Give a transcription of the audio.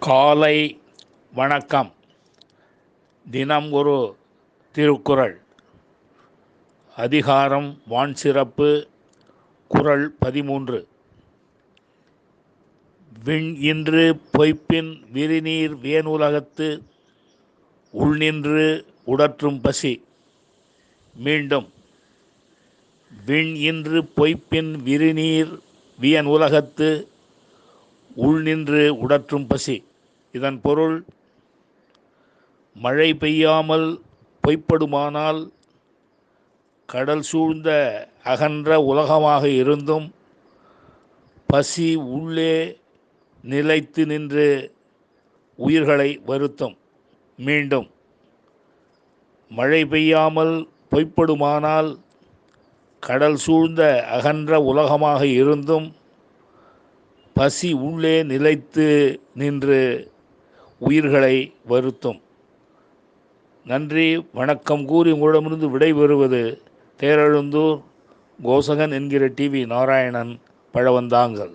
காலை வணக்கம். தினம் ஒரு திருக்குறள். அதிகாரம் வான்சிறப்பு. குறள் 13. விண் இன்று பொய்ப்பின் விரிநீர் வேனுலகத்து உள்நின்று உடற்றும் பசி. மீண்டும். விண் இன்று பொய்ப்பின் விரிநீர் வியனுலகத்து உள்நின்று உடற்றும் பசி. இதன் பொருள், மழை பெய்யாமல் பொய்ப்படுமானால் கடல் சூழ்ந்த அகன்ற உலகமாக இருந்தும் பசி உள்ளே நிலைத்து நின்று உயிர்களை வருத்தும். மீண்டும். மழை பெய்யாமல் பொய்ப்படுமானால் கடல் சூழ்ந்த அகன்ற உலகமாக இருந்தும் பசி உள்ளே நிலைத்து நின்று உயிர்களை வருத்தும். நன்றி, வணக்கம் கூறி உங்களிடமிருந்து விடைபெறுவது தேரெழுந்தூர் கோசகன் என்கிற டிவி நாராயணன், பழவந்தாங்கல்.